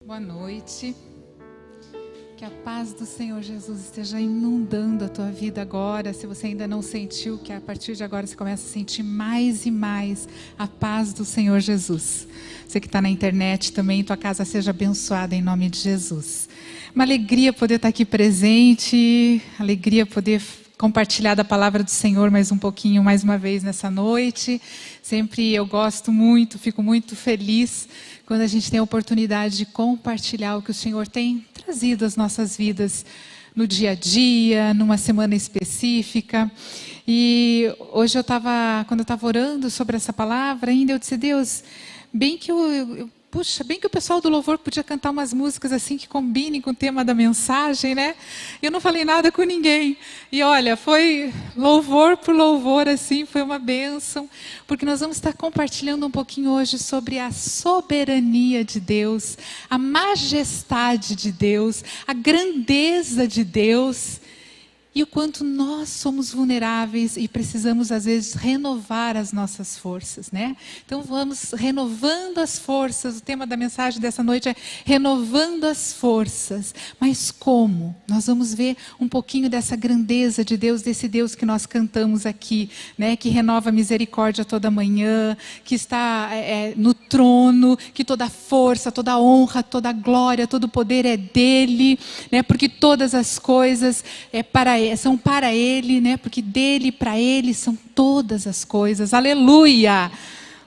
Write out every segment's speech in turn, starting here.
Boa noite. Que a paz do Senhor Jesus esteja inundando a tua vida agora. Se você ainda não sentiu, que a partir de agora você começa a sentir mais e mais a paz do Senhor Jesus. Você que está na internet também, tua casa seja abençoada em nome de Jesus. Uma alegria poder estar aqui presente, alegria poder compartilhar da palavra do Senhor mais um pouquinho, mais uma vez nessa noite. Sempre eu gosto muito, fico muito feliz quando a gente tem a oportunidade de compartilhar o que o Senhor tem trazido às nossas vidas no dia a dia, numa semana específica. E hoje quando eu estava orando sobre essa palavra, ainda eu disse, Deus, bem que bem que o pessoal do louvor podia cantar umas músicas assim que combinem com o tema da mensagem, né? Eu não falei nada com ninguém. E olha, foi louvor por louvor, assim, foi uma bênção, porque nós vamos estar compartilhando um pouquinho hoje sobre a soberania de Deus, a majestade de Deus, a grandeza de Deus. E o quanto nós somos vulneráveis e precisamos, às vezes, renovar as nossas forças, né? Então, vamos renovando as forças. O tema da mensagem dessa noite é renovando as forças. Mas como? Nós vamos ver um pouquinho dessa grandeza de Deus, desse Deus que nós cantamos aqui, né? Que renova a misericórdia toda manhã, que está no trono, que toda força, toda honra, toda glória, todo poder é dele, né? Porque todas as coisas são para Ele, né? Porque dele e para Ele são todas as coisas. Aleluia!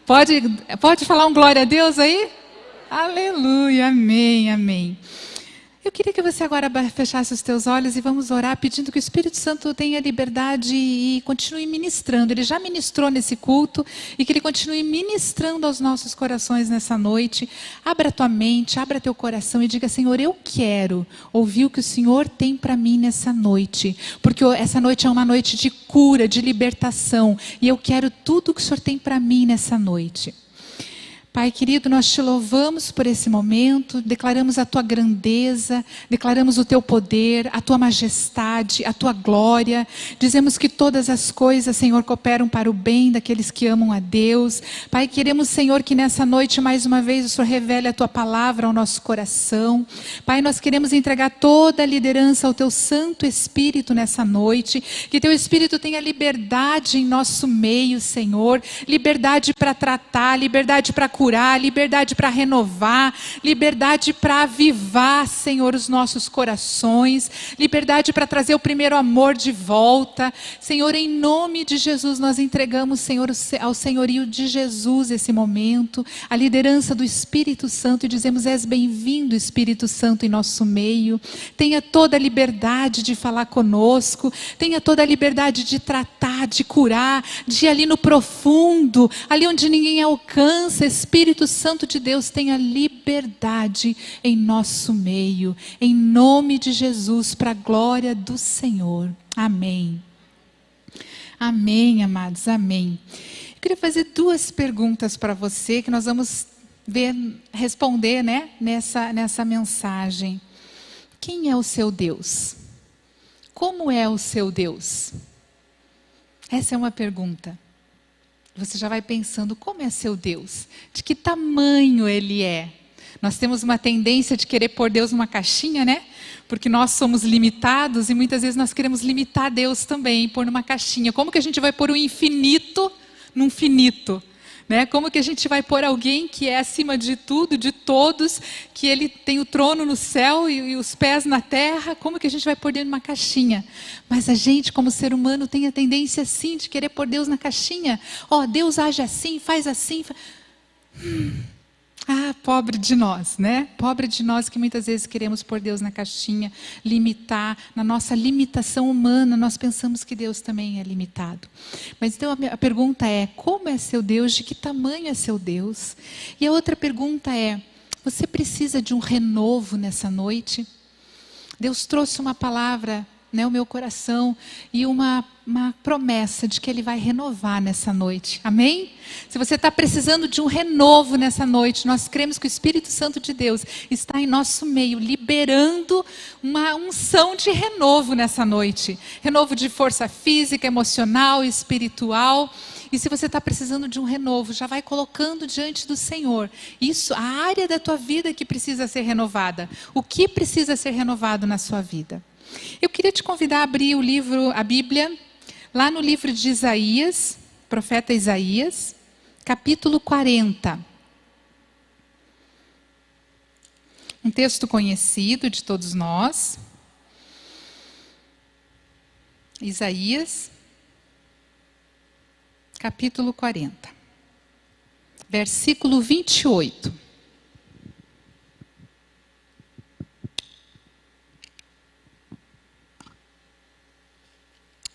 Pode falar um glória a Deus aí? Aleluia, amém, amém. Eu queria que você agora fechasse os teus olhos e vamos orar pedindo que o Espírito Santo tenha liberdade e continue ministrando. Ele já ministrou nesse culto e que Ele continue ministrando aos nossos corações nessa noite. Abra a tua mente, abra teu coração e diga, Senhor, eu quero ouvir o que o Senhor tem para mim nessa noite. Porque essa noite é uma noite de cura, de libertação. E eu quero tudo o que o Senhor tem para mim nessa noite. Pai querido, nós te louvamos por esse momento, declaramos a tua grandeza, declaramos o teu poder, a tua majestade, a tua glória. Dizemos que todas as coisas, Senhor, cooperam para o bem daqueles que amam a Deus. Pai, queremos, Senhor, que nessa noite, mais uma vez, o Senhor revele a tua palavra ao nosso coração. Pai, nós queremos entregar toda a liderança ao teu Santo Espírito nessa noite. Que teu Espírito tenha liberdade em nosso meio, Senhor. Liberdade para tratar, liberdade para curar, liberdade para renovar, liberdade para avivar, Senhor, os nossos corações, liberdade para trazer o primeiro amor de volta. Senhor, em nome de Jesus, nós entregamos, Senhor, ao senhorio de Jesus esse momento, a liderança do Espírito Santo e dizemos, és bem-vindo, Espírito Santo, em nosso meio. Tenha toda a liberdade de falar conosco, tenha toda a liberdade de tratar, de curar, de ir ali no profundo, ali onde ninguém alcança. Espírito Santo de Deus, tenha liberdade em nosso meio, em nome de Jesus, para a glória do Senhor. Amém. Amém, amados, amém. Eu queria fazer duas perguntas para você, que nós vamos responder, né, nessa mensagem. Quem é o seu Deus? Como é o seu Deus? Essa é uma pergunta. Você já vai pensando, como é seu Deus? De que tamanho Ele é? Nós temos uma tendência de querer pôr Deus numa caixinha, né? Porque nós somos limitados e muitas vezes nós queremos limitar Deus também, pôr numa caixinha. Como que a gente vai pôr o infinito num finito? Né? Como que a gente vai pôr alguém que é acima de tudo, de todos, que Ele tem o trono no céu e os pés na terra? Como que a gente vai pôr dentro de uma caixinha? Mas a gente, como ser humano, tem a tendência sim de querer pôr Deus na caixinha. Deus age assim, faz assim. Pobre de nós, né? Pobre de nós que muitas vezes queremos pôr Deus na caixinha, limitar. Na nossa limitação humana, nós pensamos que Deus também é limitado. Mas então a pergunta é, como é seu Deus? De que tamanho é seu Deus? E a outra pergunta é, você precisa de um renovo nessa noite? Deus trouxe uma palavra, né, o meu coração, e uma promessa de que Ele vai renovar nessa noite, amém? Se você está precisando de um renovo nessa noite, nós cremos que o Espírito Santo de Deus está em nosso meio, liberando uma unção de renovo nessa noite, renovo de força física, emocional, espiritual. E se você está precisando de um renovo, já vai colocando diante do Senhor. Isso, a área da tua vida que precisa ser renovada. O que precisa ser renovado na sua vida? Eu queria te convidar a abrir a Bíblia, lá no livro de Isaías, profeta Isaías, capítulo 40. Um texto conhecido de todos nós. Isaías, capítulo 40, versículo 28.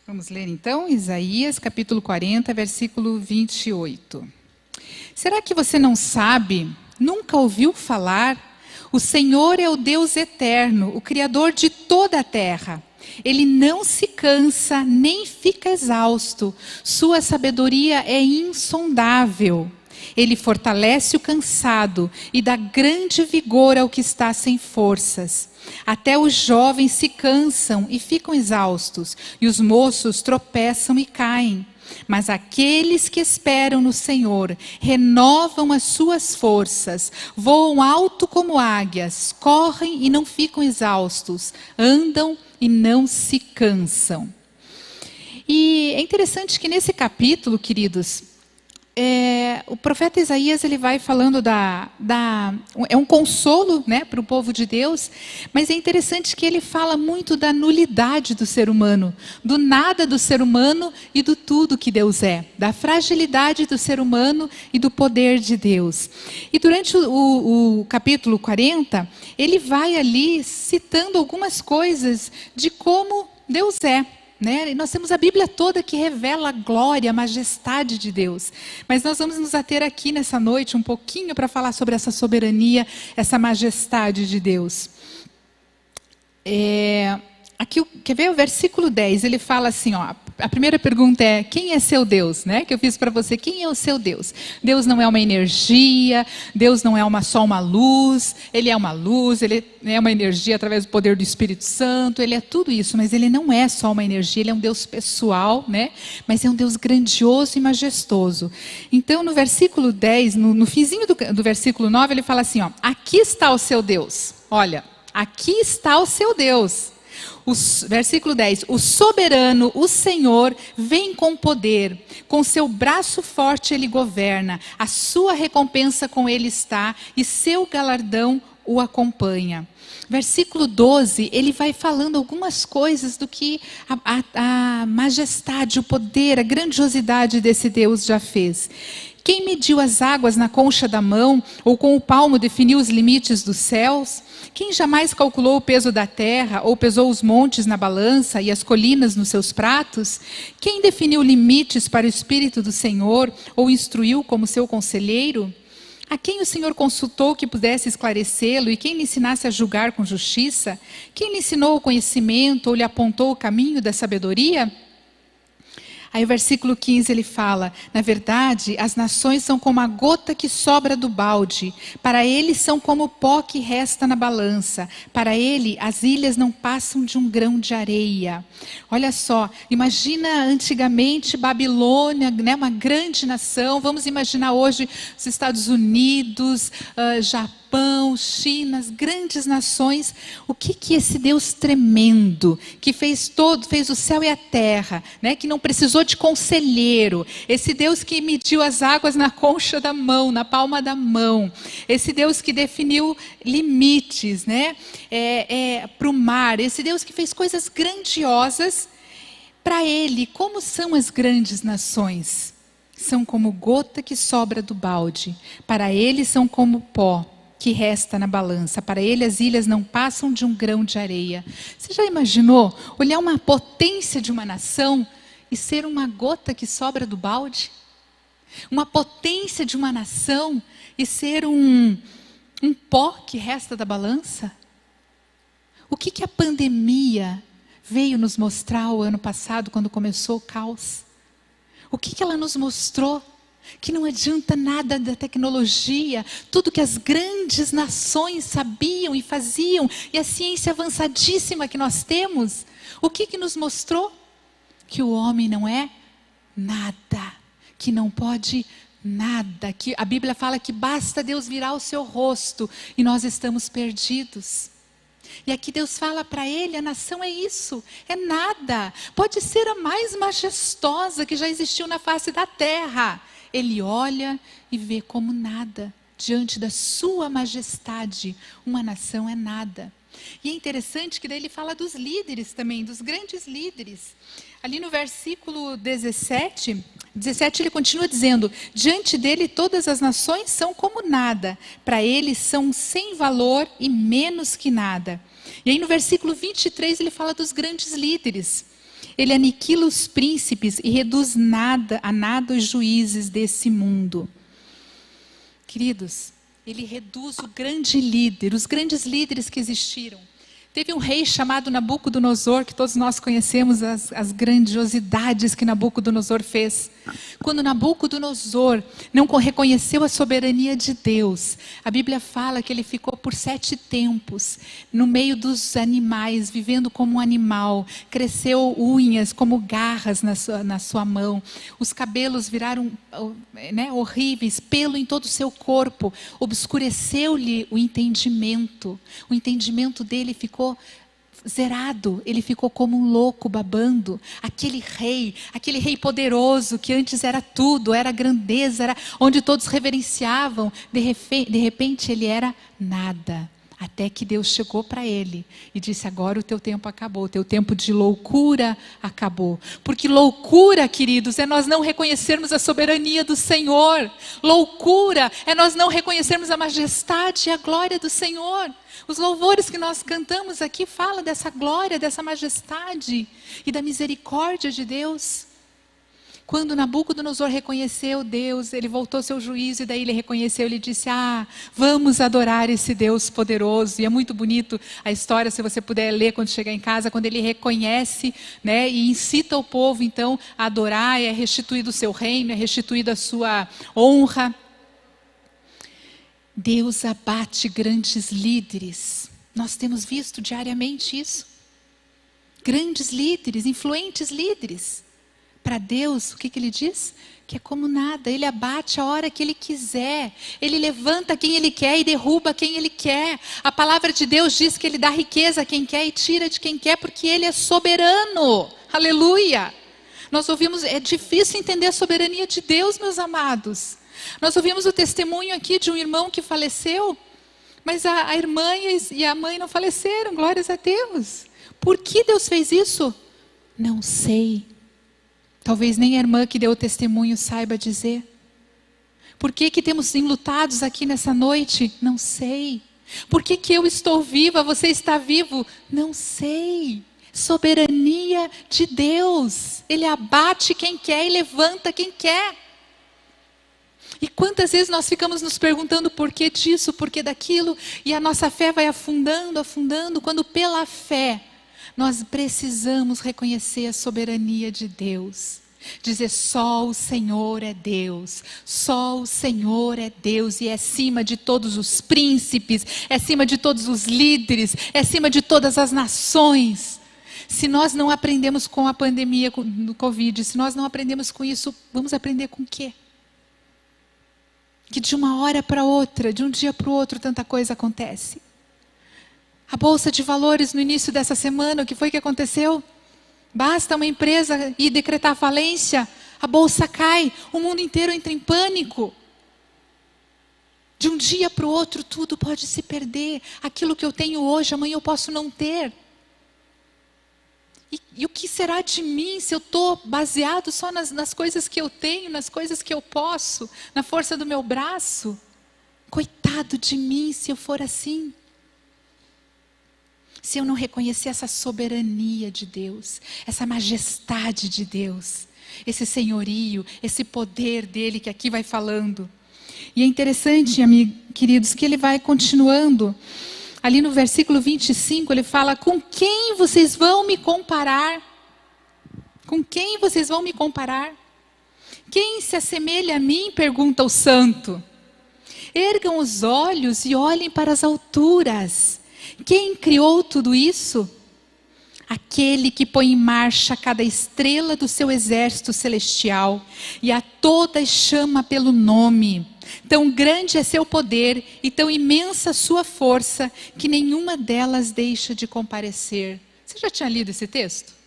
Vamos ler então, Isaías, capítulo 40, versículo 28. Será que você não sabe, nunca ouviu falar? O Senhor é o Deus eterno, o Criador de toda a terra. Ele não se cansa, nem fica exausto. Sua sabedoria é insondável. Ele fortalece o cansado e dá grande vigor ao que está sem forças. Até os jovens se cansam e ficam exaustos, e os moços tropeçam e caem. Mas aqueles que esperam no Senhor renovam as suas forças, voam alto como águias, correm e não ficam exaustos, andam e não se cansam. E é interessante que nesse capítulo, queridos, o profeta Isaías ele vai falando é um consolo, né, para o povo de Deus, mas é interessante que ele fala muito da nulidade do ser humano, do nada do ser humano e do tudo que Deus é, da fragilidade do ser humano e do poder de Deus. E durante o capítulo 40, ele vai ali citando algumas coisas de como Deus é. E nós temos a Bíblia toda que revela a glória, a majestade de Deus. Mas nós vamos nos ater aqui nessa noite um pouquinho para falar sobre essa soberania, essa majestade de Deus. Aqui, quer ver o versículo 10? Ele fala assim, ó, a primeira pergunta é, quem é seu Deus? Que eu fiz para você, quem é o seu Deus? Deus não é uma energia, Deus não é só uma luz, Ele é uma luz, Ele é uma energia através do poder do Espírito Santo, Ele é tudo isso, mas Ele não é só uma energia, Ele é um Deus pessoal, mas é um Deus grandioso e majestoso. Então, no versículo 10, no finzinho do versículo 9, ele fala assim, ó, aqui está o seu Deus. Olha, aqui está o seu Deus. Versículo 10, o soberano, o Senhor, vem com poder, com seu braço forte ele governa, a sua recompensa com ele está e seu galardão o acompanha. Versículo 12, ele vai falando algumas coisas do que a majestade, o poder, a grandiosidade desse Deus já fez. Quem mediu as águas na concha da mão, ou com o palmo definiu os limites dos céus? Quem jamais calculou o peso da terra, ou pesou os montes na balança e as colinas nos seus pratos? Quem definiu limites para o Espírito do Senhor, ou instruiu como seu conselheiro? A quem o Senhor consultou que pudesse esclarecê-lo, e quem lhe ensinasse a julgar com justiça? Quem lhe ensinou o conhecimento, ou lhe apontou o caminho da sabedoria? Aí o versículo 15 ele fala, na verdade, as nações são como a gota que sobra do balde, para ele são como o pó que resta na balança, para ele as ilhas não passam de um grão de areia. Olha só, imagina antigamente Babilônia, uma grande nação, vamos imaginar hoje os Estados Unidos, Japão, China, as grandes nações. O que esse Deus tremendo, que fez o céu e a terra, que não precisou de conselheiro, esse Deus que mediu as águas na concha da mão, na palma da mão, esse Deus que definiu limites, para o mar, esse Deus que fez coisas grandiosas, para ele, como são as grandes nações? São como gota que sobra do balde, para ele são como pó que resta na balança, para ele as ilhas não passam de um grão de areia. Você já imaginou olhar uma potência de uma nação e ser uma gota que sobra do balde? Uma potência de uma nação e ser um pó que resta da balança? O que a pandemia veio nos mostrar o ano passado, quando começou o caos? O que ela nos mostrou? Que não adianta nada da tecnologia, tudo que as grandes nações sabiam e faziam, e a ciência avançadíssima que nós temos, o que nos mostrou? Que o homem não é nada, que não pode nada, que a Bíblia fala que basta Deus virar o seu rosto e nós estamos perdidos. E aqui Deus fala para ele, a nação é isso, é nada. Pode ser a mais majestosa que já existiu na face da terra. Ele olha e vê como nada. Diante da sua majestade, uma nação é nada. E é interessante que daí ele fala dos líderes também, dos grandes líderes. Ali no versículo 17 ele continua dizendo: diante dele todas as nações são como nada, para ele são sem valor e menos que nada. E aí no versículo 23 ele fala dos grandes líderes. Ele aniquila os príncipes e reduz a nada os juízes desse mundo. Queridos, ele reduz o grande líder, os grandes líderes que existiram. Teve um rei chamado Nabucodonosor, que todos nós conhecemos as grandiosidades que Nabucodonosor fez. Quando Nabucodonosor não reconheceu a soberania de Deus, a Bíblia fala que ele ficou por 7 tempos no meio dos animais, vivendo como um animal. Cresceu unhas como garras na sua mão. Os cabelos viraram horríveis, pelo em todo o seu corpo. Obscureceu-lhe o entendimento. O entendimento dele ficou zerado, ele ficou como um louco babando. Aquele rei poderoso que antes era tudo, era grandeza, era onde todos reverenciavam, de repente ele era nada. Até que Deus chegou para ele e disse: agora o teu tempo acabou, o teu tempo de loucura acabou. Porque loucura, queridos, é nós não reconhecermos a soberania do Senhor. Loucura é nós não reconhecermos a majestade e a glória do Senhor. Os louvores que nós cantamos aqui falam dessa glória, dessa majestade e da misericórdia de Deus. Quando Nabucodonosor reconheceu Deus, ele voltou seu juízo e daí ele reconheceu, ele disse: vamos adorar esse Deus poderoso. E é muito bonito a história, se você puder ler quando chegar em casa, quando ele reconhece, e incita o povo então a adorar, é restituído o seu reino, é restituída a sua honra. Deus abate grandes líderes. Nós temos visto diariamente isso. Grandes líderes, influentes líderes. Para Deus, o que ele diz? Que é como nada. Ele abate a hora que ele quiser. Ele levanta quem ele quer e derruba quem ele quer. A palavra de Deus diz que ele dá riqueza a quem quer e tira de quem quer, porque ele é soberano. Aleluia! Nós ouvimos, é difícil entender a soberania de Deus, meus amados. Nós ouvimos o testemunho aqui de um irmão que faleceu, mas a irmã e a mãe não faleceram, glórias a Deus. Por que Deus fez isso? Não sei. Talvez nem a irmã que deu o testemunho saiba dizer. Por que temos enlutados aqui nessa noite? Não sei. Por que eu estou viva, você está vivo? Não sei. Soberania de Deus. Ele abate quem quer e levanta quem quer. E quantas vezes nós ficamos nos perguntando por que disso, por que daquilo, e a nossa fé vai afundando, quando pela fé nós precisamos reconhecer a soberania de Deus. Dizer: só o Senhor é Deus, só o Senhor é Deus, e é acima de todos os príncipes, é acima de todos os líderes, é acima de todas as nações. Se nós não aprendemos com a pandemia do Covid, se nós não aprendemos com isso, vamos aprender com o quê? Que de uma hora para outra, de um dia para o outro, tanta coisa acontece. A Bolsa de Valores no início dessa semana, o que foi que aconteceu? Basta uma empresa ir decretar falência, a Bolsa cai, o mundo inteiro entra em pânico. De um dia para o outro, tudo pode se perder. Aquilo que eu tenho hoje, amanhã eu posso não ter. E o que será de mim se eu estou baseado só nas coisas que eu tenho, nas coisas que eu posso, na força do meu braço? Coitado de mim se eu for assim. Se eu não reconhecer essa soberania de Deus, essa majestade de Deus, esse senhorio, esse poder dele que aqui vai falando. E é interessante, queridos, que ele vai continuando. Ali no versículo 25 ele fala: com quem vocês vão me comparar? Com quem vocês vão me comparar? Quem se assemelha a mim? Pergunta o santo. Ergam os olhos e olhem para as alturas. Quem criou tudo isso? aquele que põe em marcha cada estrela do seu exército celestial e a todas chama pelo nome. Tão grande é seu poder e tão imensa sua força que nenhuma delas deixa de comparecer. Você já tinha lido esse texto?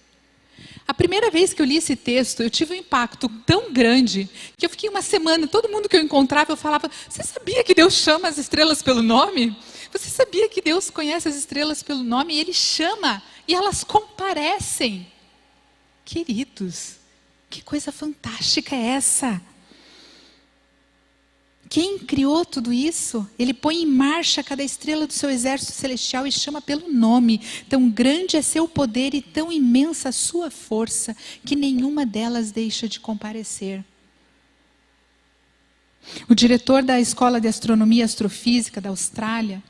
A primeira vez que eu li esse texto, eu tive um impacto tão grande que eu fiquei uma semana, todo mundo que eu encontrava, eu falava: você sabia que Deus chama as estrelas pelo nome? Você sabia que Deus conhece as estrelas pelo nome? E Ele chama e elas comparecem. Queridos, que coisa fantástica é essa? Quem criou tudo isso? Ele põe em marcha cada estrela do seu exército celestial e chama pelo nome. Tão grande é seu poder e tão imensa a sua força que nenhuma delas deixa de comparecer. O diretor da Escola de Astronomia e Astrofísica da Austrália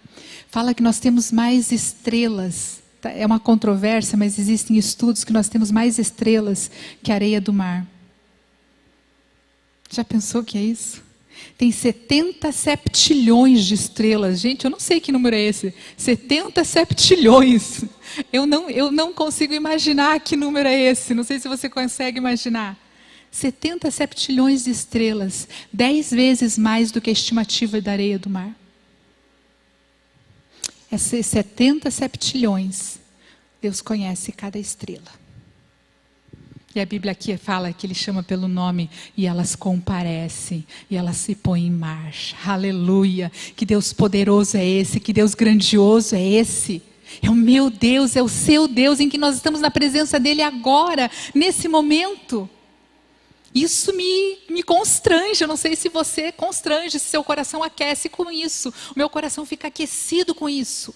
fala que nós temos mais estrelas. É uma controvérsia, mas existem estudos que nós temos mais estrelas que a areia do mar. Já pensou o que é isso? Tem 70 septilhões de estrelas. Gente, eu não sei que número é esse. 70 septilhões. Eu não consigo imaginar que número é esse. Não sei se você consegue imaginar. 70 septilhões de estrelas. 10 vezes mais do que a estimativa da areia do mar. Essas 70 septilhões, Deus conhece cada estrela. E a Bíblia aqui fala que Ele chama pelo nome e elas comparecem, e elas se põem em marcha. Aleluia! Que Deus poderoso é esse, que Deus grandioso é esse. É o meu Deus, é o seu Deus, em que nós estamos na presença dEle agora, nesse momento. Isso me constrange, eu não sei se você constrange, se seu coração aquece com isso. O meu coração fica aquecido com isso.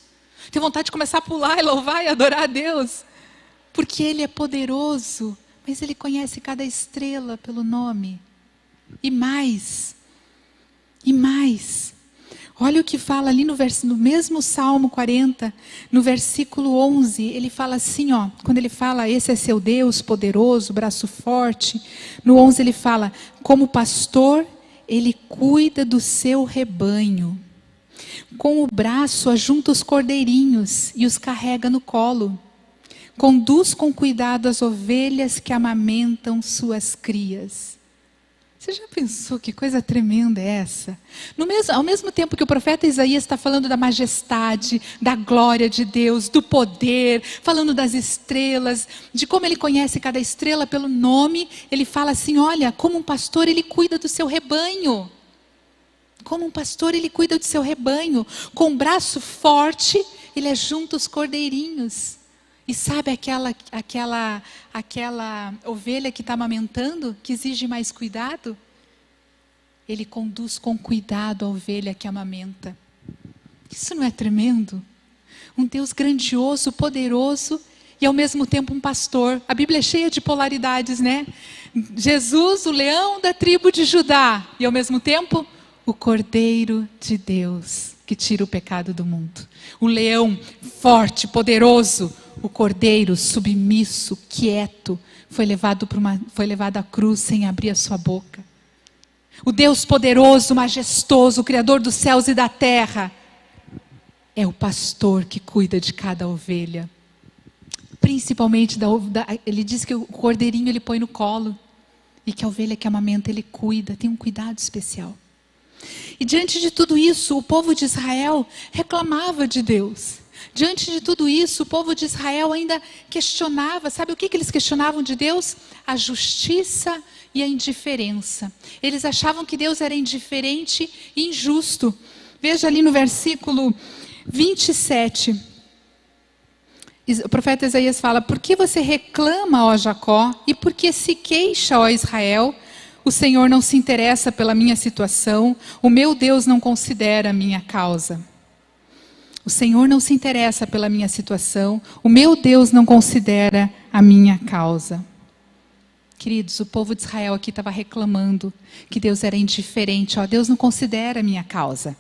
Tenho vontade de começar a pular e louvar e adorar a Deus. Porque Ele é poderoso. Mas Ele conhece cada estrela pelo nome. E mais. Olha o que fala ali no mesmo Salmo 40, no versículo 11. Ele fala assim, ó, quando ele fala, esse é seu Deus poderoso, braço forte. No 11 ele fala, como pastor, Ele cuida do seu rebanho. Com o braço ajunta os cordeirinhos e os carrega no colo. Conduz com cuidado as ovelhas que amamentam suas crias. Você já pensou que coisa tremenda é essa? Ao mesmo tempo que o profeta Isaías está falando da majestade, da glória de Deus, do poder, falando das estrelas, de como Ele conhece cada estrela pelo nome, Ele fala assim, olha, como um pastor Ele cuida do seu rebanho. Como um pastor Ele cuida do seu rebanho. Com um braço forte, Ele ajunta os cordeirinhos. E sabe aquela ovelha que está amamentando, que exige mais cuidado? Ele conduz com cuidado a ovelha que amamenta. Isso não é tremendo? Um Deus grandioso, poderoso e ao mesmo tempo um pastor. A Bíblia é cheia de polaridades, né? Jesus, o leão da tribo de Judá, e ao mesmo tempo o Cordeiro de Deus, que tira o pecado do mundo. O leão forte, poderoso, o cordeiro submisso, quieto, foi levado à cruz sem abrir a sua boca. O Deus poderoso, majestoso, o Criador dos céus e da terra, é o pastor que cuida de cada ovelha. Principalmente ele diz que o cordeirinho ele põe no colo e que a ovelha que amamenta ele cuida, tem um cuidado especial. E diante de tudo isso, o povo de Israel reclamava de Deus. Diante de tudo isso, o povo de Israel ainda questionava. Sabe o que eles questionavam de Deus? A justiça e a indiferença. Eles achavam que Deus era indiferente e injusto. Veja ali no versículo 27. O profeta Isaías fala, por que você reclama, ó Jacó, e por que se queixa, ó Israel? O Senhor não se interessa pela minha situação, o meu Deus não considera a minha causa. O Senhor não se interessa pela minha situação, o meu Deus não considera a minha causa. Queridos, o povo de Israel aqui estava reclamando que Deus era indiferente. Ó, Deus não considera a minha causa.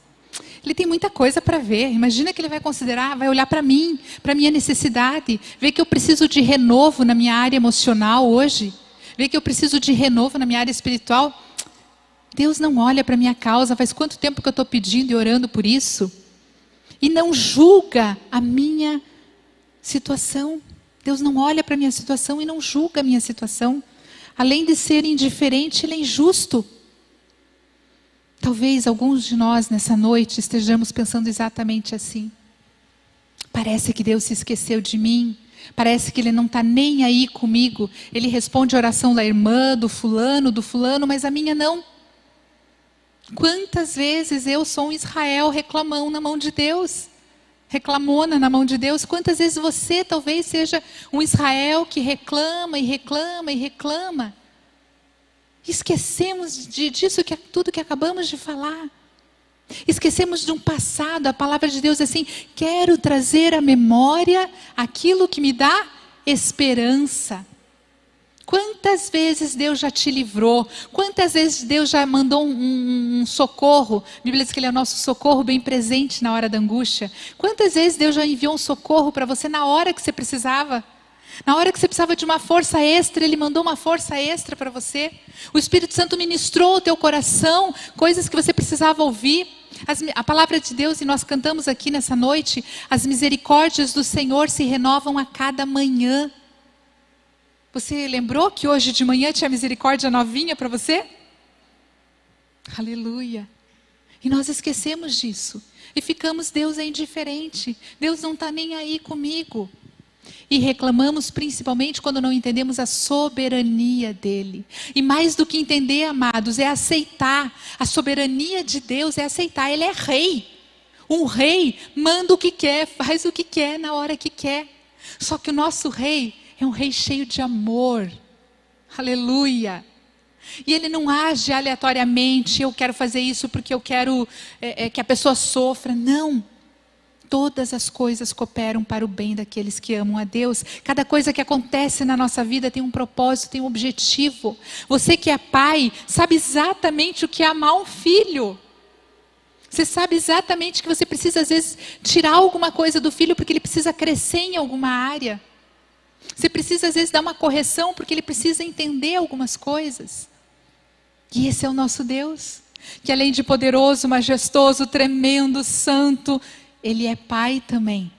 Ele tem muita coisa para ver. Imagina que ele vai considerar, vai olhar para mim, para minha necessidade, ver que eu preciso de renovo na minha área emocional hoje, ver que eu preciso de renovo na minha área espiritual. Deus não olha para minha causa. Faz quanto tempo que eu estou pedindo e orando por isso? E não julga a minha situação. Deus não olha para a minha situação e não julga a minha situação. Além de ser indiferente, Ele é injusto. Talvez alguns de nós nessa noite estejamos pensando exatamente assim. Parece que Deus se esqueceu de mim. Parece que Ele não está nem aí comigo. Ele responde a oração da irmã, do fulano, mas a minha não. Quantas vezes eu sou um Israel reclamão na mão de Deus? Reclamona na mão de Deus. Quantas vezes você talvez seja um Israel que reclama e reclama e reclama? Esquecemos disso, tudo que acabamos de falar. Esquecemos de um passado. A palavra de Deus é assim: quero trazer à memória aquilo que me dá esperança. Quantas vezes Deus já te livrou? Quantas vezes Deus já mandou um socorro? A Bíblia diz que Ele é o nosso socorro bem presente na hora da angústia. Quantas vezes Deus já enviou um socorro para você na hora que você precisava? Na hora que você precisava de uma força extra, Ele mandou uma força extra para você. O Espírito Santo ministrou o teu coração, coisas que você precisava ouvir. A palavra de Deus, e nós cantamos aqui nessa noite, as misericórdias do Senhor se renovam a cada manhã. Você lembrou que hoje de manhã tinha misericórdia novinha para você? Aleluia. E nós esquecemos disso. E ficamos, Deus é indiferente. Deus não está nem aí comigo. E reclamamos principalmente quando não entendemos a soberania dEle. E mais do que entender, amados, é aceitar. A soberania de Deus é aceitar. Ele é rei. Um rei manda o que quer, faz o que quer na hora que quer. Só que o nosso rei é um rei cheio de amor. Aleluia. E Ele não age aleatoriamente. Eu quero fazer isso porque eu quero que a pessoa sofra. Não. Todas as coisas cooperam para o bem daqueles que amam a Deus. Cada coisa que acontece na nossa vida tem um propósito, tem um objetivo. Você que é pai, sabe exatamente o que é amar um filho. Você sabe exatamente que você precisa às vezes tirar alguma coisa do filho porque ele precisa crescer em alguma área. Você precisa às vezes dar uma correção porque ele precisa entender algumas coisas. E esse é o nosso Deus, que além de poderoso, majestoso, tremendo, santo, Ele é pai também.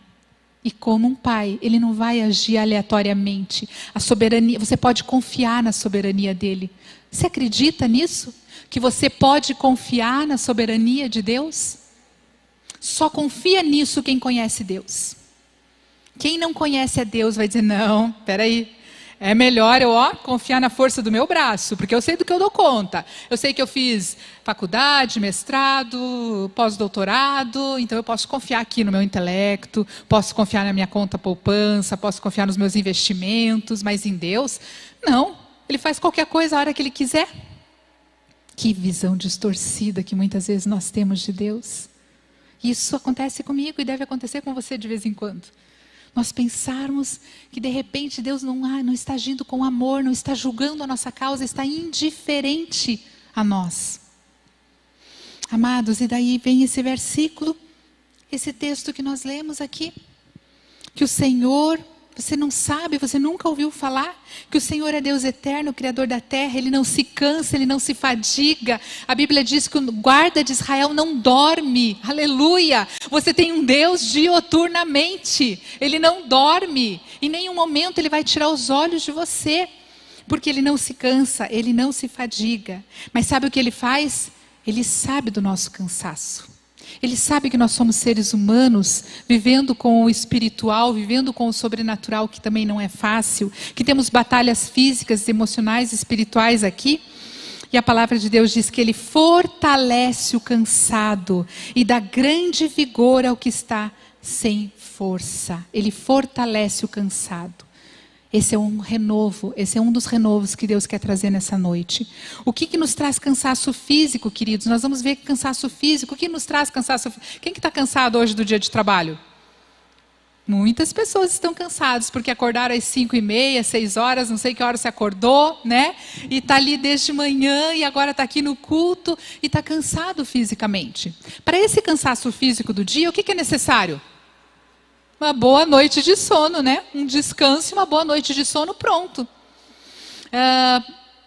E como um pai, Ele não vai agir aleatoriamente. A soberania, você pode confiar na soberania dEle. Você acredita nisso? Que você pode confiar na soberania de Deus? Só confia nisso quem conhece Deus. Quem não conhece a Deus vai dizer: não, peraí, é melhor eu confiar na força do meu braço, porque eu sei do que eu dou conta. Eu sei que eu fiz faculdade, mestrado, pós-doutorado, então eu posso confiar aqui no meu intelecto, posso confiar na minha conta poupança, posso confiar nos meus investimentos, mas em Deus, não. Ele faz qualquer coisa a hora que Ele quiser. Que visão distorcida que muitas vezes nós temos de Deus. Isso acontece comigo e deve acontecer com você de vez em quando. Nós pensarmos que de repente Deus não está agindo com amor, não está julgando a nossa causa, está indiferente a nós. Amados, e daí vem esse versículo, esse texto que nós lemos aqui, que o Senhor, você não sabe, você nunca ouviu falar, que o Senhor é Deus eterno, Criador da terra, Ele não se cansa, Ele não se fadiga. A Bíblia diz que o guarda de Israel não dorme, aleluia. Você tem um Deus dioturnamente, Ele não dorme, em nenhum momento Ele vai tirar os olhos de você, porque Ele não se cansa, Ele não se fadiga. Mas sabe o que Ele faz? Ele sabe do nosso cansaço. Ele sabe que nós somos seres humanos, vivendo com o espiritual, vivendo com o sobrenatural, que também não é fácil, que temos batalhas físicas, emocionais, espirituais aqui. E a palavra de Deus diz que Ele fortalece o cansado e dá grande vigor ao que está sem força. Ele fortalece o cansado. Esse é um renovo, esse é um dos renovos que Deus quer trazer nessa noite. O que nos traz cansaço físico, queridos? Nós vamos ver cansaço físico. O que nos traz cansaço físico? Quem que está cansado hoje do dia de trabalho? Muitas pessoas estão cansadas porque acordaram às 5h30, 6 horas, não sei que hora você acordou, né? E está ali desde manhã e agora está aqui no culto e está cansado fisicamente. Para esse cansaço físico do dia, o que é necessário? Uma boa noite de sono, né? Um descanso e uma boa noite de sono, pronto.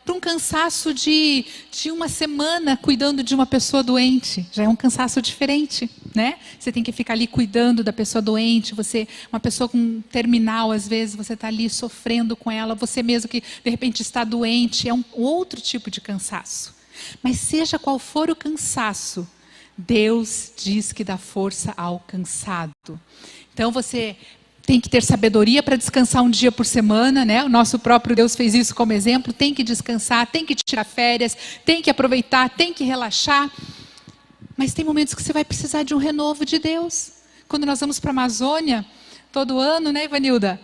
para um cansaço de uma semana cuidando de uma pessoa doente. Já é um cansaço diferente, né? Você tem que ficar ali cuidando da pessoa doente, uma pessoa com terminal, às vezes, você está ali sofrendo com ela, você mesmo que de repente está doente, é um outro tipo de cansaço. Mas seja qual for o cansaço, Deus diz que dá força ao cansado. Então você tem que ter sabedoria para descansar um dia por semana, né? O nosso próprio Deus fez isso como exemplo. Tem que descansar, tem que tirar férias, tem que aproveitar, tem que relaxar. Mas tem momentos que você vai precisar de um renovo de Deus. Quando nós vamos para a Amazônia, todo ano, né, Ivanilda?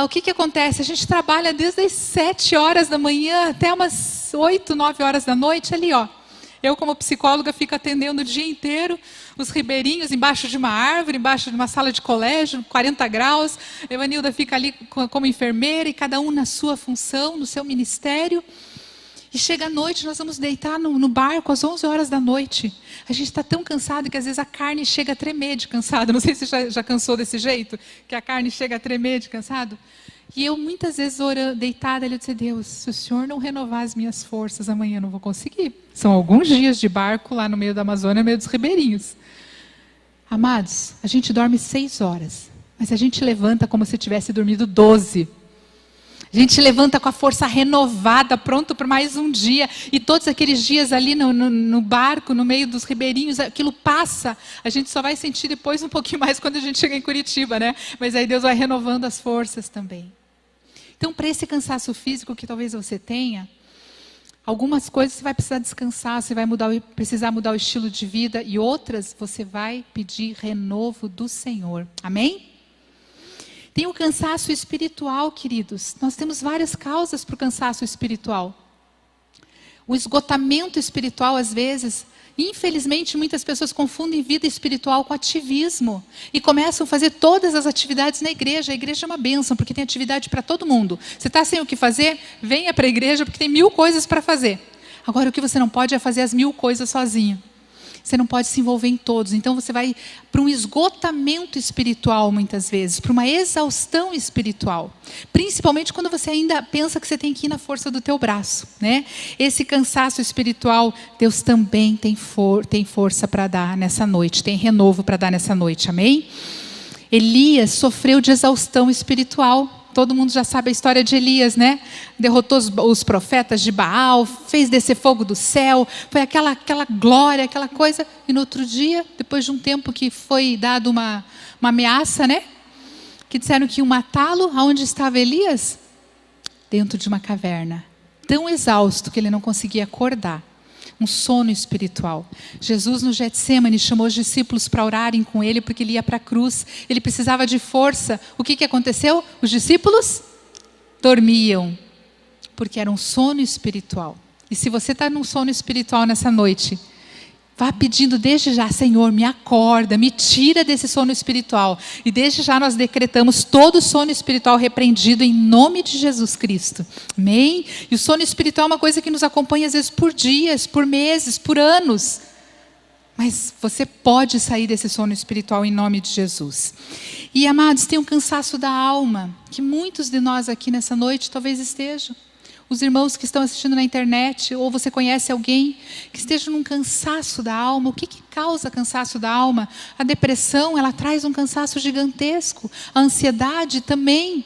O que acontece? A gente trabalha desde as 7 horas da manhã até umas 8, 9 horas da noite ali, ó. Eu, como psicóloga, fico atendendo o dia inteiro os ribeirinhos embaixo de uma árvore, embaixo de uma sala de colégio, 40 graus. A Evanilda fica ali como enfermeira e cada um na sua função, no seu ministério. E chega à noite, nós vamos deitar no barco às 11 horas da noite. A gente está tão cansado que às vezes a carne chega a tremer de cansado. Não sei se já cansou desse jeito, que a carne chega a tremer de cansado. E eu muitas vezes deitada, eu disse, Deus, se o Senhor não renovar as minhas forças, amanhã eu não vou conseguir. São alguns dias de barco lá no meio da Amazônia, no meio dos ribeirinhos. Amados, a gente dorme 6 horas, mas a gente levanta como se tivesse dormido 12. A gente levanta com a força renovada, pronto para mais um dia. E todos aqueles dias ali no barco, no meio dos ribeirinhos, aquilo passa. A gente só vai sentir depois um pouquinho mais quando a gente chega em Curitiba, né? Mas aí Deus vai renovando as forças também. Então, para esse cansaço físico que talvez você tenha, algumas coisas você vai precisar descansar, você vai precisar mudar o estilo de vida, e outras você vai pedir renovo do Senhor. Amém? Tem o cansaço espiritual, queridos. Nós temos várias causas para o cansaço espiritual. O esgotamento espiritual, às vezes, infelizmente, muitas pessoas confundem vida espiritual com ativismo e começam a fazer todas as atividades na igreja. A igreja é uma bênção, porque tem atividade para todo mundo. Você está sem o que fazer? Venha para a igreja, porque tem 1000 coisas para fazer. Agora, o que você não pode é fazer as 1000 coisas sozinho. Você não pode se envolver em todos. Então você vai para um esgotamento espiritual muitas vezes, para uma exaustão espiritual. Principalmente quando você ainda pensa que você tem que ir na força do teu braço, né? Esse cansaço espiritual, Deus também tem força para dar nessa noite, tem renovo para dar nessa noite, amém? Elias sofreu de exaustão espiritual. Todo mundo já sabe a história de Elias, né? Derrotou os profetas de Baal, fez descer fogo do céu, foi aquela glória, aquela coisa. E no outro dia, depois de um tempo que foi dado uma ameaça, né? Que disseram que iam matá-lo. Aonde estava Elias? Dentro de uma caverna. Tão exausto que ele não conseguia acordar. Um sono espiritual. Jesus no Getsêmani chamou os discípulos para orarem com ele, porque ele ia para a cruz. Ele precisava de força. O que aconteceu? Os discípulos dormiam, porque era um sono espiritual. E se você está num sono espiritual nessa noite, vá pedindo desde já, Senhor, me acorda, me tira desse sono espiritual. E desde já nós decretamos todo o sono espiritual repreendido em nome de Jesus Cristo. Amém? E o sono espiritual é uma coisa que nos acompanha às vezes por dias, por meses, por anos. Mas você pode sair desse sono espiritual em nome de Jesus. E amados, tem um cansaço da alma, que muitos de nós aqui nessa noite talvez estejam. Os irmãos que estão assistindo na internet, ou você conhece alguém que esteja num cansaço da alma. O que causa cansaço da alma? A depressão, ela traz um cansaço gigantesco. A ansiedade também.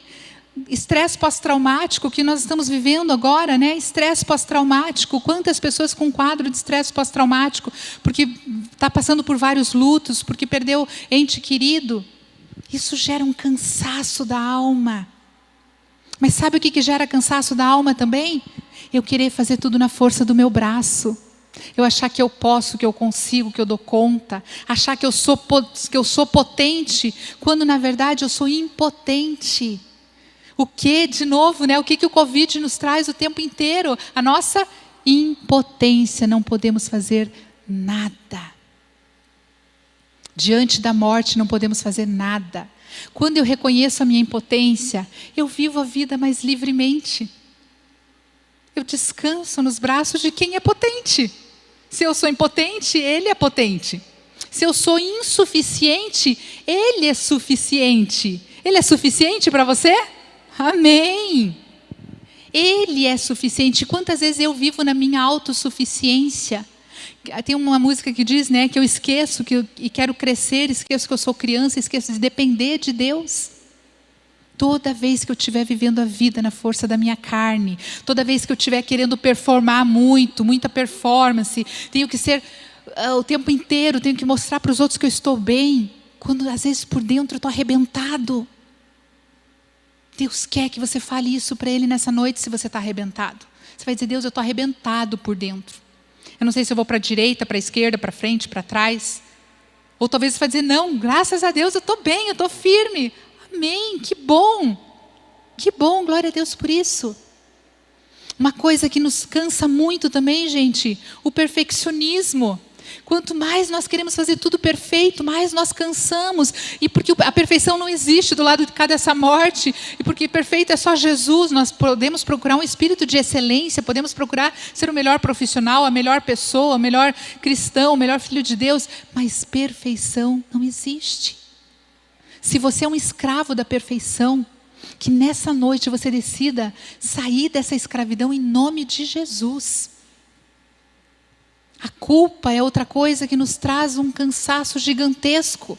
Estresse pós-traumático, que nós estamos vivendo agora, né? Estresse pós-traumático. Quantas pessoas com quadro de estresse pós-traumático, porque está passando por vários lutos, porque perdeu ente querido. Isso gera um cansaço da alma. Mas sabe o que gera cansaço da alma também? Eu querer fazer tudo na força do meu braço. Eu achar que eu posso, que eu consigo, que eu dou conta. Achar que eu sou potente, quando na verdade eu sou impotente. O que, de novo, né? O que o Covid nos traz o tempo inteiro? A nossa impotência. Não podemos fazer nada. Diante da morte não podemos fazer nada. Quando eu reconheço a minha impotência, eu vivo a vida mais livremente. Eu descanso nos braços de quem é potente. Se eu sou impotente, Ele é potente. Se eu sou insuficiente, Ele é suficiente. Ele é suficiente para você? Amém. Ele é suficiente. Quantas vezes eu vivo na minha autossuficiência? Tem uma música que diz, né, que eu esqueço e quero crescer, esqueço que eu sou criança, esqueço de depender de Deus. Toda vez que eu estiver vivendo a vida na força da minha carne, toda vez que eu estiver querendo performar muita performance, tenho que ser o tempo inteiro, tenho que mostrar para os outros que eu estou bem, quando às vezes por dentro eu estou arrebentado. Deus quer que você fale isso para Ele nessa noite se você está arrebentado. Você vai dizer, Deus, eu estou arrebentado por dentro. Eu não sei se eu vou para a direita, para a esquerda, para frente, para trás. Ou talvez você vai dizer, não, graças a Deus eu estou bem, eu estou firme. Amém, que bom, glória a Deus por isso. Uma coisa que nos cansa muito também, gente, o perfeccionismo. Quanto mais nós queremos fazer tudo perfeito, mais nós cansamos. E porque a perfeição não existe do lado de cá dessa morte, e porque perfeito é só Jesus, nós podemos procurar um espírito de excelência, podemos procurar ser o melhor profissional, a melhor pessoa, o melhor cristão, o melhor filho de Deus, mas perfeição não existe. Se você é um escravo da perfeição, que nessa noite você decida sair dessa escravidão em nome de Jesus. A culpa é outra coisa que nos traz um cansaço gigantesco.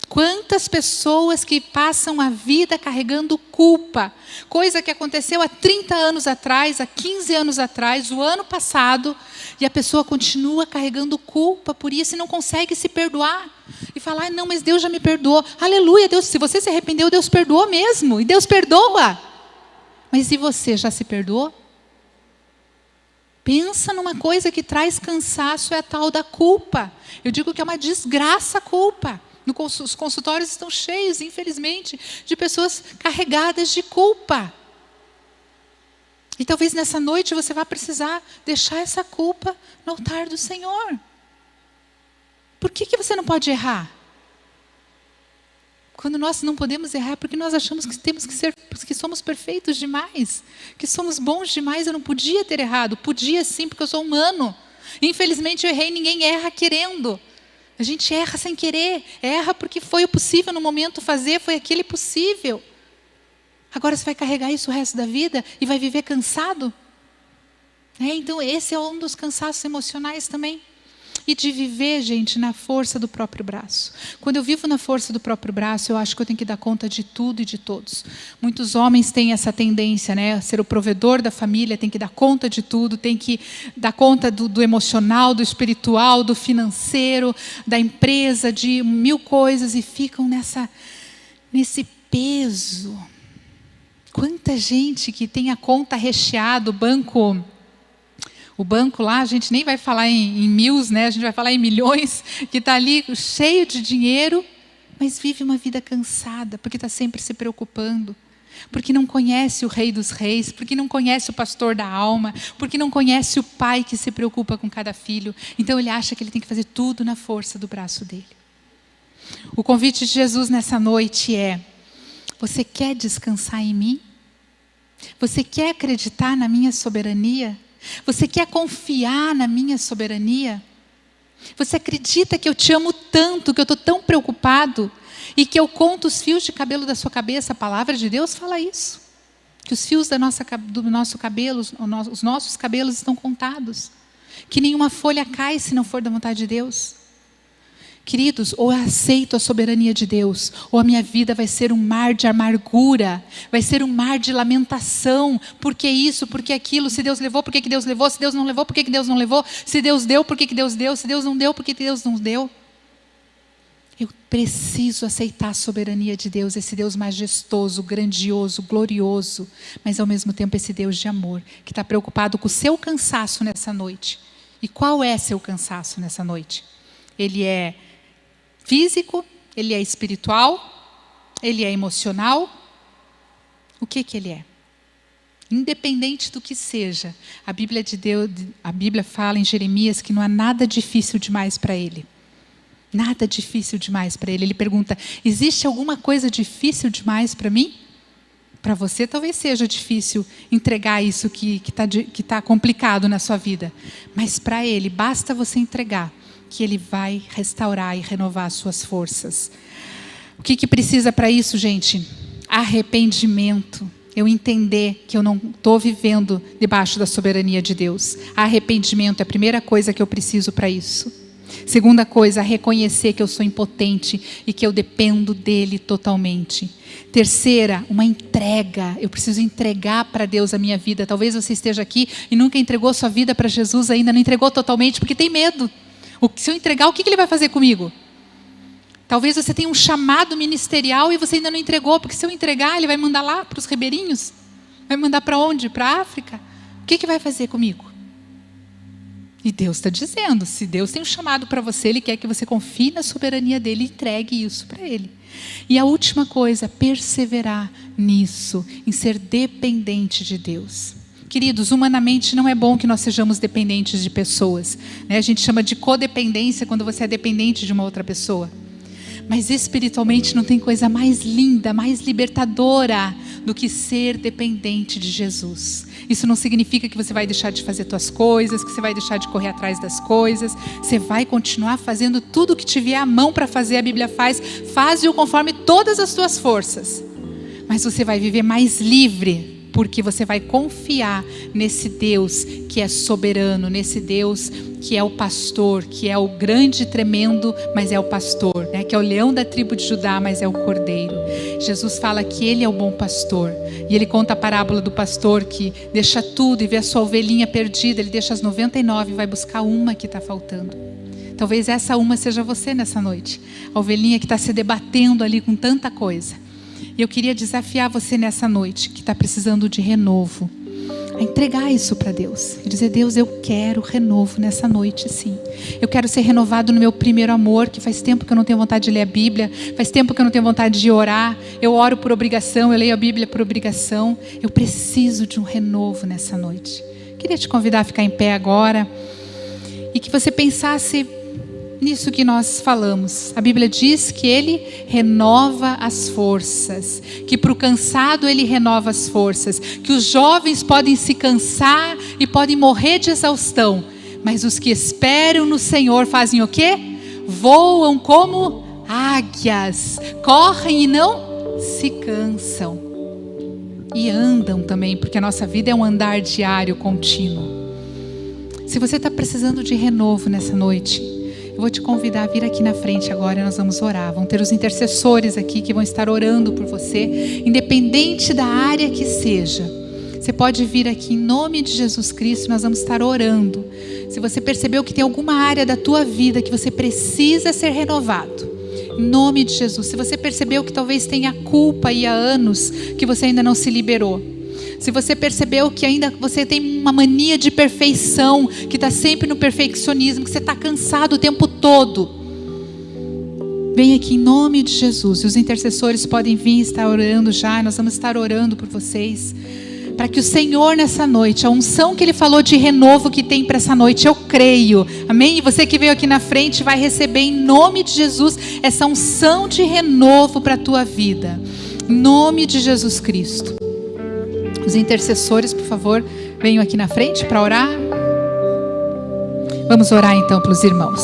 Quantas pessoas que passam a vida carregando culpa, coisa que aconteceu há 30 anos atrás, há 15 anos atrás, o ano passado, e a pessoa continua carregando culpa por isso e não consegue se perdoar. E falar, não, mas Deus já me perdoou. Aleluia, Deus, se você se arrependeu, Deus perdoou mesmo, e Deus perdoa. Mas e você, já se perdoou? Pensa numa coisa que traz cansaço, é a tal da culpa. Eu digo que é uma desgraça a culpa. Os consultórios estão cheios, infelizmente, de pessoas carregadas de culpa. E talvez nessa noite você vá precisar deixar essa culpa no altar do Senhor. Por que você não pode errar? Quando nós não podemos errar, porque nós achamos que temos que ser, que somos perfeitos demais, que somos bons demais. Eu não podia ter errado. Podia sim, porque eu sou humano. Infelizmente eu errei, ninguém erra querendo. A gente erra sem querer, erra porque foi o possível no momento fazer, foi aquele possível. Agora você vai carregar isso o resto da vida e vai viver cansado? Então esse é um dos cansaços emocionais também. E de viver, gente, na força do próprio braço. Quando eu vivo na força do próprio braço, eu acho que eu tenho que dar conta de tudo e de todos. Muitos homens têm essa tendência, né? Ser o provedor da família, tem que dar conta de tudo, tem que dar conta do emocional, do espiritual, do financeiro, da empresa, de 1000 coisas, e ficam nesse peso. Quanta gente que tem a conta recheada, o banco lá, a gente nem vai falar em mil, né? A gente vai falar em milhões, que está ali cheio de dinheiro, mas vive uma vida cansada, porque está sempre se preocupando, porque não conhece o Rei dos Reis, porque não conhece o pastor da alma, porque não conhece o pai que se preocupa com cada filho. Então ele acha que ele tem que fazer tudo na força do braço dele. O convite de Jesus nessa noite é: você quer descansar em mim? Você quer acreditar na minha soberania? Você quer confiar na minha soberania? Você acredita que eu te amo tanto, que eu estou tão preocupado, e que eu conto os fios de cabelo da sua cabeça? A palavra de Deus fala isso. Que os fios do nosso cabelo, os nossos cabelos estão contados. Que nenhuma folha cai se não for da vontade de Deus. Queridos, ou eu aceito a soberania de Deus, ou a minha vida vai ser um mar de amargura, vai ser um mar de lamentação. Por que isso, por que aquilo? Se Deus levou, por que Deus levou? Se Deus não levou, por que Deus não levou? Se Deus deu, por que Deus deu? Se Deus não deu, por que Deus não deu? Eu preciso aceitar a soberania de Deus, esse Deus majestoso, grandioso, glorioso, mas ao mesmo tempo esse Deus de amor, que está preocupado com o seu cansaço nessa noite. E qual é seu cansaço nessa noite? Ele é físico, ele é espiritual, ele é emocional. O que ele é? Independente do que seja, a Bíblia de Deus, a Bíblia fala em Jeremias que não há nada difícil demais para ele. Nada difícil demais para ele. Ele pergunta: existe alguma coisa difícil demais para mim? Para você talvez seja difícil entregar isso que tá complicado na sua vida. Mas para ele, basta você entregar, que ele vai restaurar e renovar as suas forças. O que precisa para isso, gente? Arrependimento. eu entender que eu não estou vivendo debaixo da soberania de Deus. Arrependimento é a primeira coisa que eu preciso para isso. Segunda coisa, reconhecer que eu sou impotente e que eu dependo dele totalmente. Terceira, uma entrega. Eu preciso entregar para Deus a minha vida. Talvez você esteja aqui e nunca entregou sua vida para Jesus ainda, não entregou totalmente porque tem medo. Se eu entregar, o que ele vai fazer comigo? Talvez você tenha um chamado ministerial e você ainda não entregou, porque se eu entregar, ele vai mandar lá para os ribeirinhos? Vai mandar para onde? Para a África? O que vai fazer comigo? E Deus está dizendo, se Deus tem um chamado para você, Ele quer que você confie na soberania dEle e entregue isso para Ele. E a última coisa, perseverar nisso, em ser dependente de Deus. Queridos, humanamente não é bom que nós sejamos dependentes de pessoas, né? A gente chama de codependência quando você é dependente de uma outra pessoa. Mas espiritualmente não tem coisa mais linda, mais libertadora do que ser dependente de Jesus. Isso não significa que você vai deixar de fazer suas coisas, que você vai deixar de correr atrás das coisas. Você vai continuar fazendo tudo o que tiver à mão para fazer. A Bíblia faz-o conforme todas as suas forças. Mas você vai viver mais livre, porque você vai confiar nesse Deus que é soberano, nesse Deus que é o pastor, que é o grande e tremendo, mas é o pastor, né? Que é o leão da tribo de Judá, mas é o cordeiro. Jesus fala que ele é o bom pastor, e ele conta a parábola do pastor que deixa tudo e vê a sua ovelhinha perdida, ele deixa as 99 e vai buscar uma que está faltando. Talvez essa uma seja você nessa noite, a ovelhinha que está se debatendo ali com tanta coisa. E eu queria desafiar você nessa noite, que está precisando de renovo, a entregar isso para Deus. E dizer, Deus, eu quero renovo nessa noite, sim. Eu quero ser renovado no meu primeiro amor, que faz tempo que eu não tenho vontade de ler a Bíblia, faz tempo que eu não tenho vontade de orar, eu oro por obrigação, eu leio a Bíblia por obrigação. Eu preciso de um renovo nessa noite. Queria te convidar a ficar em pé agora, e que você pensasse nisso que nós falamos. A Bíblia diz que Ele renova as forças, que para o cansado Ele renova as forças, que os jovens podem se cansar e podem morrer de exaustão, mas os que esperam no Senhor fazem o quê? Voam como águias, correm e não se cansam, e andam também, porque a nossa vida é um andar diário, contínuo. Se você está precisando de renovo nessa noite, eu vou te convidar a vir aqui na frente agora e nós vamos orar. Vão ter os intercessores aqui que vão estar orando por você, independente da área que seja. Você pode vir aqui em nome de Jesus Cristo, nós vamos estar orando. Se você percebeu que tem alguma área da tua vida que você precisa ser renovado, em nome de Jesus. Se você percebeu que talvez tenha culpa aí há anos que você ainda não se liberou, se você percebeu que ainda você tem uma mania de perfeição, que está sempre no perfeccionismo, que você está cansado o tempo todo, vem aqui em nome de Jesus. E os intercessores podem vir estar orando já. Nós vamos estar orando por vocês, para que o Senhor nessa noite, a unção que Ele falou de renovo que tem para essa noite, eu creio, amém? E você que veio aqui na frente vai receber em nome de Jesus essa unção de renovo para a tua vida, em nome de Jesus Cristo. Os intercessores, por favor, venham aqui na frente para orar. Vamos orar então pelos irmãos.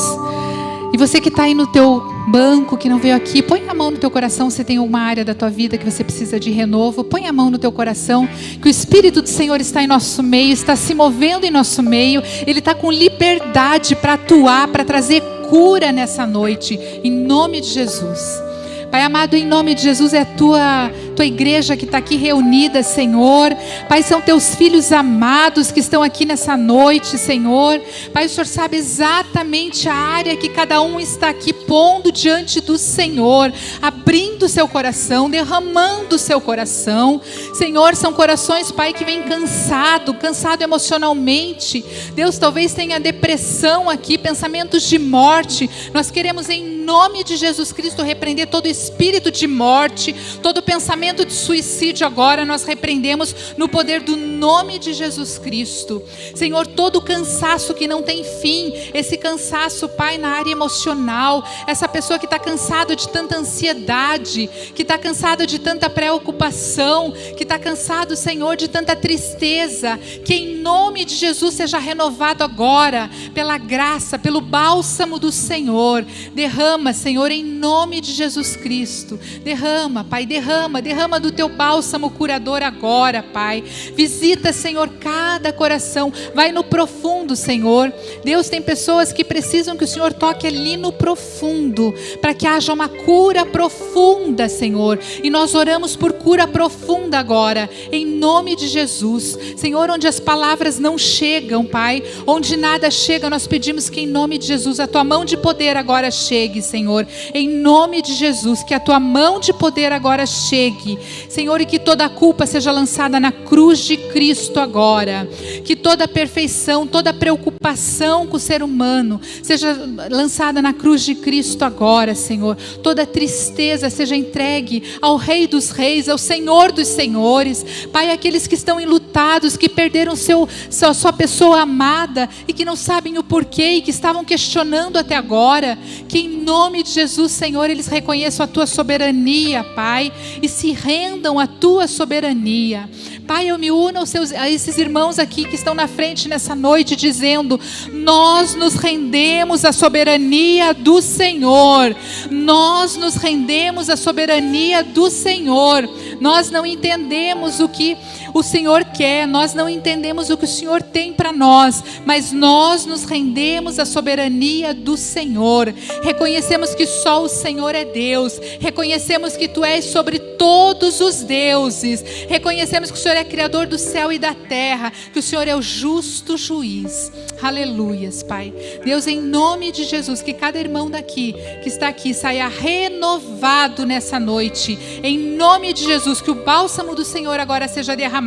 E você que está aí no teu banco, que não veio aqui, põe a mão no teu coração. Se tem alguma área da tua vida que você precisa de renovo, põe a mão no teu coração, que o Espírito do Senhor está em nosso meio, está se movendo em nosso meio. Ele está com liberdade para atuar, para trazer cura nessa noite, em nome de Jesus. Pai amado, em nome de Jesus, é a tua igreja que está aqui reunida, Senhor. Pai, são teus filhos amados que estão aqui nessa noite, Senhor. Pai, o Senhor sabe exatamente a área que cada um está aqui pondo diante do Senhor, abrindo seu coração, derramando seu coração. Senhor, são corações, Pai, que vêm cansado emocionalmente. Deus, talvez tenha depressão aqui, pensamentos de morte. Nós queremos em nome de Jesus Cristo repreender todo espírito de morte, todo pensamento de suicídio agora nós repreendemos no poder do nome de Jesus Cristo. Senhor, todo cansaço que não tem fim, esse cansaço, Pai, na área emocional, essa pessoa que está cansada de tanta ansiedade, que está cansada de tanta preocupação, que está cansado, Senhor, de tanta tristeza, que em nome de Jesus seja renovado agora, pela graça, pelo bálsamo do Senhor. Derrama derrama, Senhor, em nome de Jesus Cristo. Derrama, Pai, derrama do teu bálsamo curador agora, Pai. Visita, Senhor, cada coração. Vai no profundo, Senhor. Deus, tem pessoas que precisam que o Senhor toque ali no profundo, para que haja uma cura profunda, Senhor. E nós oramos por cura profunda agora, em nome de Jesus. Senhor, onde as palavras não chegam, Pai, onde nada chega, nós pedimos que em nome de Jesus a tua mão de poder agora chegue, Senhor. Em nome de Jesus, que a tua mão de poder agora chegue, Senhor, e que toda a culpa seja lançada na cruz de Cristo agora. Que toda a perfeição, toda a preocupação com o ser humano seja lançada na cruz de Cristo agora, Senhor. Toda a tristeza seja entregue ao Rei dos Reis, ao Senhor dos Senhores. Pai, aqueles que estão enlutados, que perderam sua pessoa amada e que não sabem o porquê e que estavam questionando até agora, que em nome de Jesus, Senhor, eles reconheçam a tua soberania, Pai, e se rendam à tua soberania. Pai, eu me uno a esses irmãos aqui que estão na frente nessa noite, dizendo: nós nos rendemos à soberania do Senhor. Nós nos rendemos à soberania do Senhor. Nós não entendemos o que o Senhor quer, nós não entendemos o que o Senhor tem para nós, mas nós nos rendemos à soberania do Senhor. Reconhecemos que só o Senhor é Deus, reconhecemos que Tu és sobre todos os deuses, reconhecemos que o Senhor é Criador do céu e da terra, que o Senhor é o justo juiz. Aleluias, Pai. Deus, em nome de Jesus, que cada irmão daqui, que está aqui, saia renovado nessa noite, em nome de Jesus, que o bálsamo do Senhor agora seja derramado,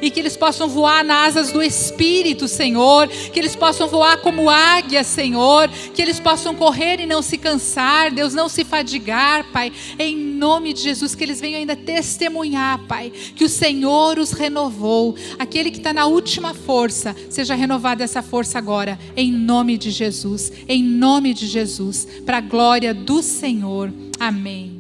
e que eles possam voar nas asas do Espírito, Senhor, que eles possam voar como águia, Senhor, que eles possam correr e não se cansar, Deus, não se fadigar, Pai, em nome de Jesus, que eles venham ainda testemunhar, Pai, que o Senhor os renovou. Aquele que está na última força, seja renovada essa força agora, em nome de Jesus, para a glória do Senhor. Amém.